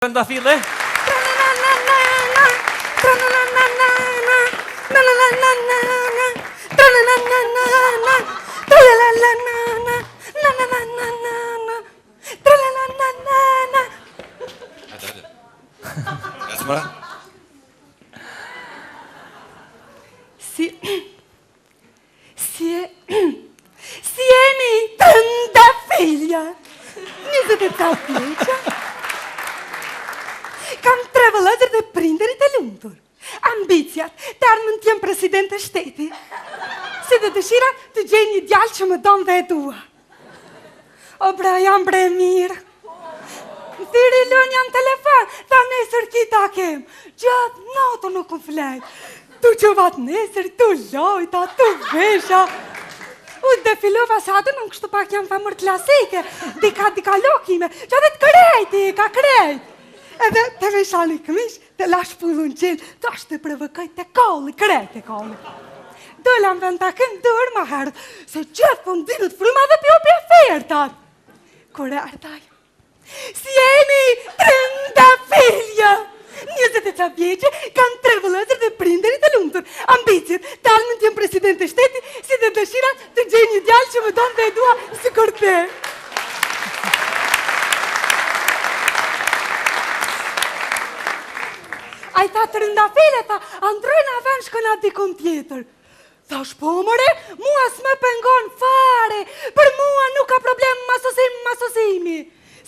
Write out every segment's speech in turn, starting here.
Trëndafile? Si jeni trëndafilja, 24 vjeqa. Kam 3 vëllezër dhe prindërit e lumtur. Ambiciat, të ardhmen të jem president e shteti. Si dhe dëshira të gjej një djalë që më don dhe e dua. O bra, jam bre mirë. Më thiri lënja në telefon, tha nesër kita kem. Gjatë nato nuk më flejt. Tu që vatë nesër, tu lojta, tu vesha. U dhe filova sa atë nuk kështu pak jam famër klasike. Dika lokime, që atë të krejti, ka krejt. Edhe të veshani këmish, të lash pullun qenë, të ashtë të prevëkaj të kolli, krejt e kolli. Dolla më vend të kënë dërë ma herët, se qëtë për më dinët fruma dhe pjopi e fertat. Kore ardaj, si jeni trëndafilja, 23 vjeqe, kanë 3 vëllezër dhe prinderit e lumtur, ambicjet, talmën të jem president e shteti, si dhe dëshira të gjej një djalë që më donë dhe e dua si kërte. A i tha trëndafile, tha, androjnë aven shkëna dikon tjetër. Tha shpomëre, mua s'me pengon fare, për mua nuk ka problem masosimi.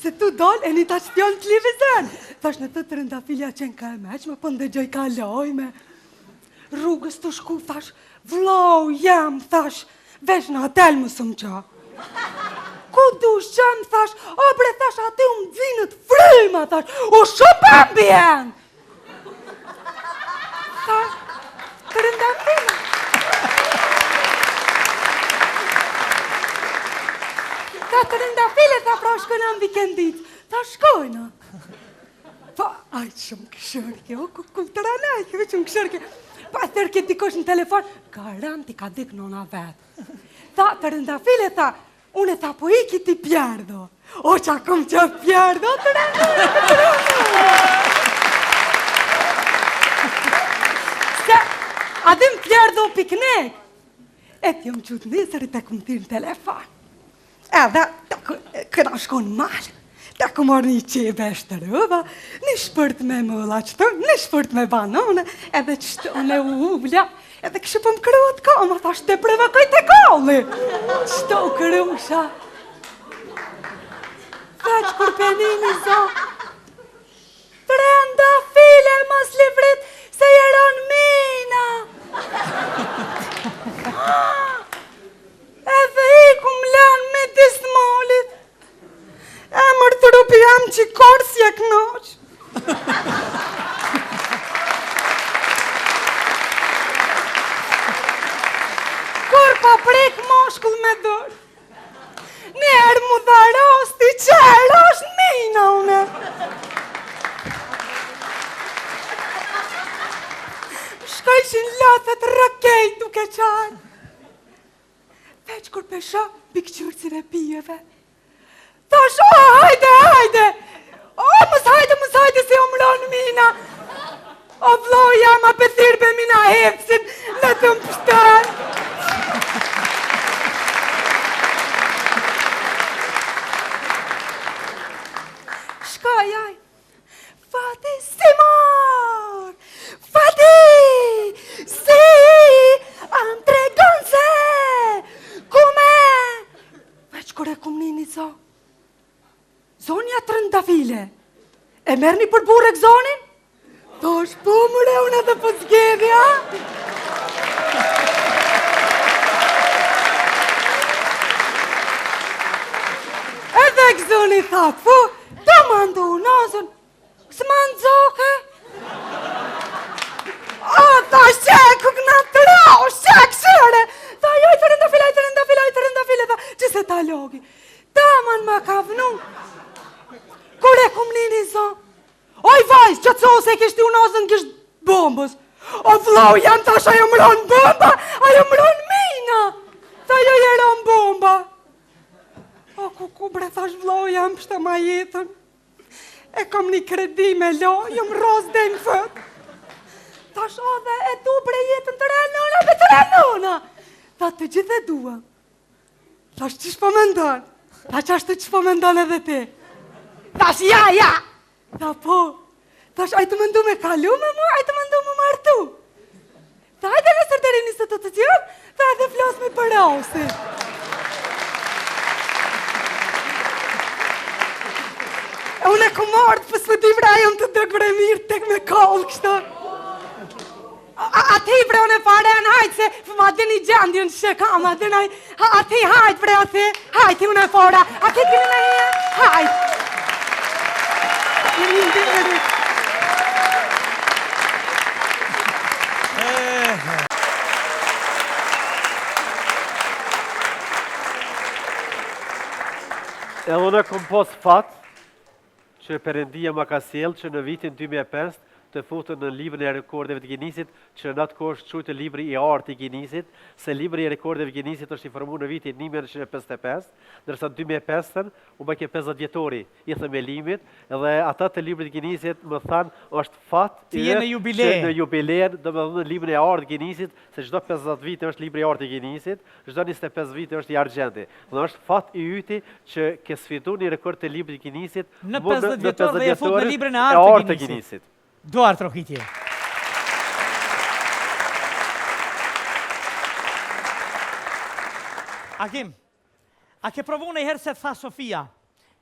Se tu dol e një ta qëtjon të livizën. Thash në të trëndafilja qenë ka e meqme, për ndëgjoj ka lojme. Rrugës të shku, thash, vlau jam, thash, vesh në hotel më sëmë qa. Ku dush qëm, thash, o bre, thash, ati u më dzinët fryma, thash, u shumë ambjen. Thash, trëndafilja. Ta trëndafile, tha pra shkojna në vikendit. Ta shkojna. Pa, ajtë shumë këshërke, o kulturanaj, këve shumë këshërke. Pa, tërke dikosh në telefon, garanti ka dik nona vetë. Ta trëndafile, tha, une tha po iki ti pjerdo. O, qa kom që pjerdo, Se, adim pjerdo piknek. E t'jom qut nisër i të kom tirë në telefon. Edhe, këna shkon malë, ta ku marrë një qebe e shtërëva, një shpërt me mëlla qëtë, një shpërt me banane, edhe qëtë në uvla, edhe kështë për më kërët kama, tha shte preva kajt e kalli. Qëto kërusha. Veç kur penini zo, trëndafile mas livrit se jeron mina. Edhe i ku më lanë me dismolit. E mërë të rupi jam që korë si e knoq. Kur pa prek moshkull me dërë. Njerë mu dha rosti që e rosh mina une. Shkajshin latët rëkej duke qarë. Veç kur pesha pikqyrësin e pijeve. Thash, o, hajde! O, mës hajde se omron mina. O, vloja, ma pëthirbe mina hepsin, në të më pështar. Shkaj, aj, Fati si mor! Fati! Si! Am tregon se! Kume! Veç kore kum nini zo. Zonja trëndafile. E merni për burek zonin? To shpu mëre unë edhe për zgedhja. Edhe këzoni tha, fu, ta mandu unazën. S'ma nëzoke? O, ta shqek, këna të rao, shqek shëre. Ta joj, trëndafile, ta, që se ta logi. Ta man ma ka vënu. Kure kum nini zo. Oj, vajz, që të so se kishti unazën kisht bombës. O, vlau, jam tash ajo mron bomba, ajo mron mina. Ta jo jeron bomba. O, ku bre, thash vlau, jam pështa ma jetën. E kam një kredi me lo, jam ros dhe në fët. Tash dhe e du bre jetën të renona dhe të renona. Tha të gjithë e dua. Tash që shpo me ndonë? Tash ashtu që shpo me ndonë edhe ti? Tash ja. Tha po. Tash ajtë më ndu me kalu me mu, ajtë më ndu me martu. Tha hajde nësër të rini së të tjërë, tha edhe flas me për rausi. Unë e ku marrë për së di vrajën të dëgë bre mirë tek me kallë kështë. Ati bre unë e fare në hajtë se ma dhe një gjendje në që kam, ati hajtë bre ati, hajtë unë e fare, ati kini në e, hajtë. Një ndërë. E unë kom pos fatë që Perëndia ma ka sjellë që në vitin 2005 të futën në librin e rekordeve të Ginisit, që në atë kohë është quajtur libri i artë i Ginisit, se libri i rekordeve të Ginisit është i formuar në vitin 1955, ndërsa në 2005 u bë 50 vjetori i themelimit, dhe ata të librit të Ginisit më thanë është fat Ti je në jubile. që në jubilen, domethënë libri i artë i Ginisit, se çdo 50 vite është libri i artë i Ginisit, çdo 25 vite është i argjenti. Dhe është fat i yti që ke sfidoni rekord të librit të Ginisit në 50 vjetor dhe e fut në librin e artë të Ginisit. Duar trokitje. Akim, a ke provu në herë se tha Sofia,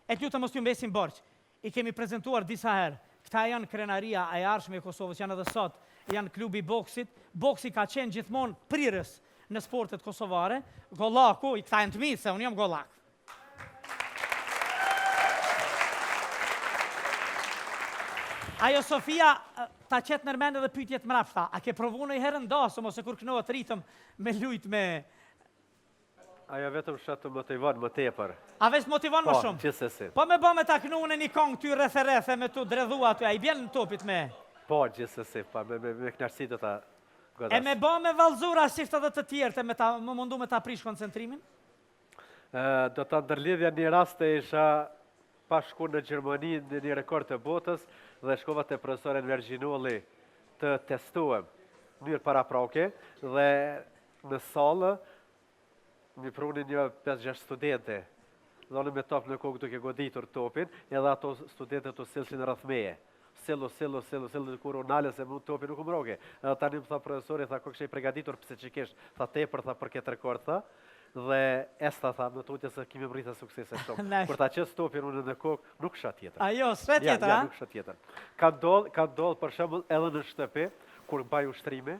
e t'ju të mos t'ju mbesin borç, i kemi prezentuar disa herë, këta janë krenaria e arshme e Kosovës, janë edhe sot, janë klubi boksit, boksi ka qenë gjithmonë prirës në sportet kosovare, gollaku, i këta e në të mitë, se unë jam gollak. Ajo Sofia ta qetë nërmend edhe pyetjet mrapshta. A ke provu në i herën dasëm, ose kur kënohet ritëm me lujt me... Ajo vetëm shatë të motivon më tepër. A veç motivon më shumë? Po, gjithsesi. Po me bë me ta kënu në një kong ty rrethe me tu dredhua ty, a i bjen në topit me? Po, gjithsesi, pa, me knarësi të ta godas. E me bë me valzura ashtisht edhe të tjerë, më mundu me ta prish koncentrimin? Do ta ndërlidhja një rast e isha pa shku në Gjermani në një rekord të botës dhe shkova te profesorin Vergjinolli të testuem mirë para prake dhe në salë mi pruni një 5-6 studente dhe unë me top në kokë duke goditur topin edhe ato studente të silshin rreth meje. Sello, dhe kur unale se mund topin nuk umroke. Edhe tani më tha profesori, tha ko kështë i pregaditur pse që kesh, tha tepër, tha për këtë rekord, tha. Dhe esta tha, në tutje se kemi mbrita suksese shumë. Kur ta qes topin unë në kokë, nuk sha tjetër. Ajo, s're tjetër, a? Ja, nuk sha tjetër. Ka dollë për shembull edhe në shtëpi, kur mbaj ushtrime,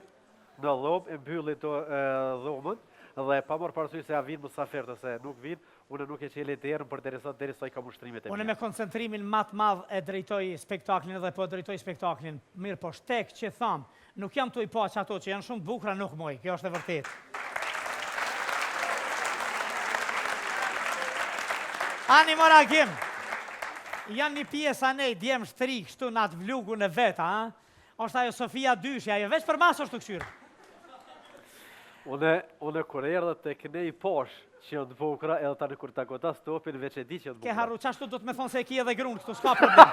në dhomë, e mbylli dhomën, dhe pa marrë parasysh se a vinë mysafirë, se nuk vinë, unë nuk e qeli derën për derisa i kam ushtrimet e mia. Unë me koncentrimin më të madh e drejtoj spektaklin dhe po drejtoj spektaklin. Mirë, po shtek që tham, nuk jam tu i pa që ato që janë shumë bukura nuk moj, kjo është e vërtet. Ani mora Gim, janë një pjesë anej, djemë shtri, kështu në atë vlugu në veta, a? Është ajo Sofia Dyshi, ajo veç për masë është të këshyrë. Unë kur erdhe të këne i posh që janë të bukra, edhe tani kur ta godas topin, veç e di që janë të bukra. Ke harru, qashtu do të me thonë se e ki edhe grunë, këtu s'ka problem.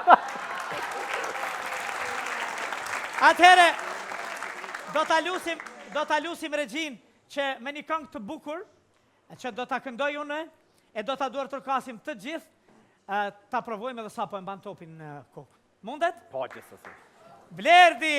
Atëhere, do ta lusim Regjin që me një këngë të bukur, që do ta këndoj unë, e do ta duar tërkasim të gjithë, ta provojmë edhe sa po e mban topin në kokë. Mundet? Po, gjithsesi. Blerdi!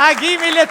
Agimi le